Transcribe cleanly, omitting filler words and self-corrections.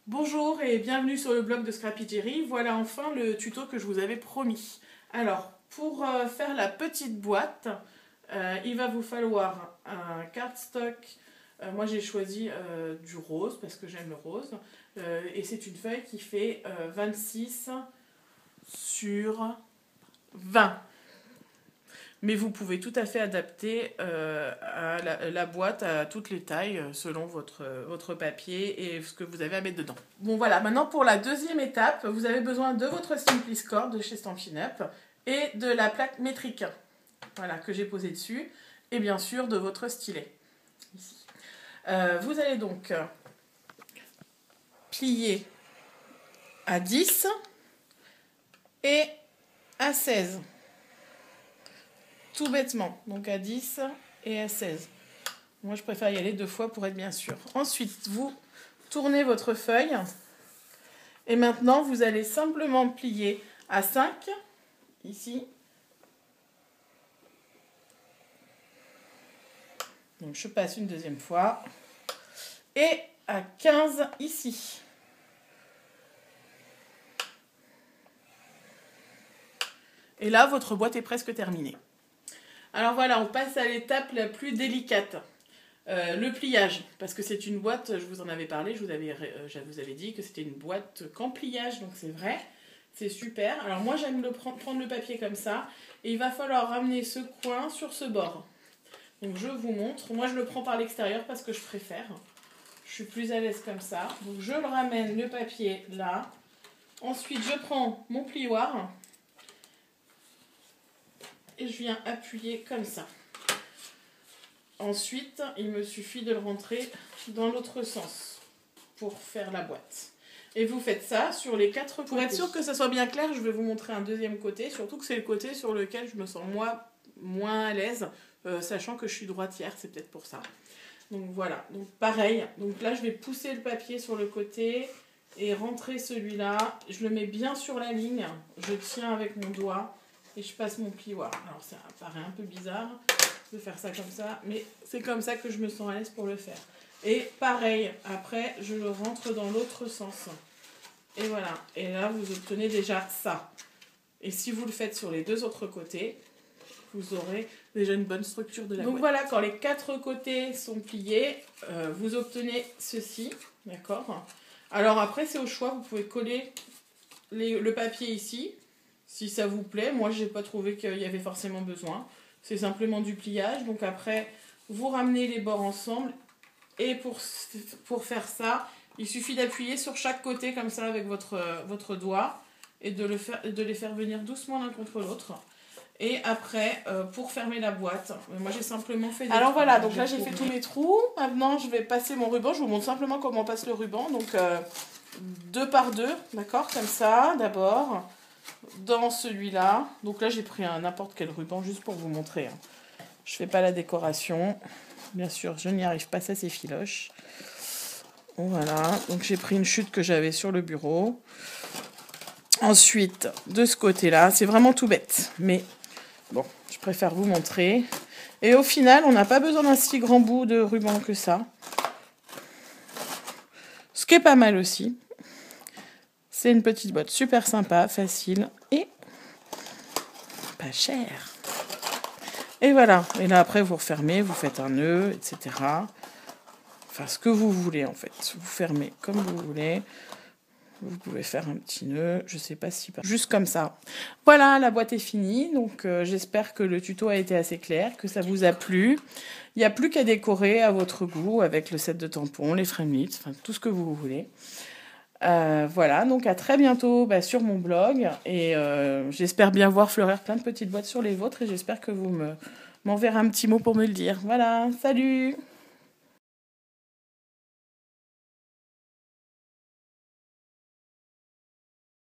Bonjour et bienvenue sur le blog de Scrappy Jerry. Voilà enfin le tuto que je vous avais promis. Alors, pour faire la petite boîte, il va vous falloir un cardstock. Moi j'ai choisi du rose parce que j'aime le rose. Et c'est une feuille qui fait 26 sur 20. Mais vous pouvez tout à fait adapter à la boîte à toutes les tailles selon votre papier et ce que vous avez à mettre dedans. Bon voilà, maintenant pour la deuxième étape, vous avez besoin de votre Simpliscore de chez Stampin' Up et de la plaque métrique, voilà, que j'ai posée dessus, et bien sûr de votre stylet. Ici. Vous allez donc plier à 10 et à 16. Tout bêtement, donc à 10 et à 16. Moi, je préfère y aller 2 fois pour être bien sûr. Ensuite, vous tournez votre feuille. Et maintenant, vous allez simplement plier à 5, ici. Donc, je passe une deuxième fois. Et à 15, ici. Et là, votre boîte est presque terminée. Alors voilà, on passe à l'étape la plus délicate. Le pliage, parce que c'est une boîte, je vous en avais parlé, je vous avais dit que c'était une boîte qu'en pliage, donc c'est vrai, c'est super. Alors moi j'aime prendre le papier comme ça, et il va falloir ramener ce coin sur ce bord. Donc je vous montre, moi je le prends par l'extérieur parce que je préfère, je suis plus à l'aise comme ça. Donc je le ramène le papier là, ensuite je prends mon plioir, et je viens appuyer comme ça. Ensuite, il me suffit de le rentrer dans l'autre sens pour faire la boîte. Et vous faites ça sur les 4 côtés. Pour être sûr que ça soit bien clair, je vais vous montrer un deuxième côté, surtout que c'est le côté sur lequel je me sens moins à l'aise, sachant que je suis droitière, c'est peut-être pour ça. Donc voilà, donc pareil. Donc là, je vais pousser le papier sur le côté et rentrer celui-là. Je le mets bien sur la ligne, je tiens avec mon doigt et je passe mon plioir. Alors ça paraît un peu bizarre de faire ça comme ça, mais c'est comme ça que je me sens à l'aise pour le faire. Et pareil, après je le rentre dans l'autre sens. Et voilà, et là vous obtenez déjà ça. Et si vous le faites sur les 2 autres côtés, vous aurez déjà une bonne structure de la boîte. Donc voilà, quand les 4 côtés sont pliés, vous obtenez ceci, d'accord? Alors après c'est au choix, vous pouvez coller le papier ici, si ça vous plaît. Moi j'ai pas trouvé qu'il y avait forcément besoin. C'est simplement du pliage. Donc après, vous ramenez les bords ensemble. Et pour faire ça, il suffit d'appuyer sur chaque côté comme ça avec votre doigt. Et de les faire venir doucement l'un contre l'autre. Et après, pour fermer la boîte, moi j'ai simplement fait des trous. Alors voilà, donc là j'ai fait tous mes trous. Maintenant je vais passer mon ruban. Je vous montre simplement comment on passe le ruban. Donc 2 par 2, d'accord, comme ça d'abord. Dans celui-là, donc là j'ai pris n'importe quel ruban juste pour vous montrer. Je fais pas la décoration, bien sûr je n'y arrive pas, ça c'est filoche. Voilà, donc j'ai pris une chute que j'avais sur le bureau. Ensuite, de ce côté-là, c'est vraiment tout bête, mais bon, je préfère vous montrer. Et au final, on n'a pas besoin d'un si grand bout de ruban que ça. Ce qui est pas mal aussi. C'est une petite boîte super sympa, facile et pas cher. Et voilà. Et là, après, vous refermez, vous faites un nœud, etc. Enfin, ce que vous voulez, en fait. Vous fermez comme vous voulez. Vous pouvez faire un petit nœud, je sais pas si... Juste comme ça. Voilà, la boîte est finie. Donc, j'espère que le tuto a été assez clair, que ça vous a plu. Il n'y a plus qu'à décorer à votre goût avec le set de tampons, les framelits, enfin, tout ce que vous voulez. Voilà, donc à très bientôt sur mon blog et j'espère bien voir fleurir plein de petites boîtes sur les vôtres et j'espère que vous m'enverrez un petit mot pour me le dire. Voilà, salut!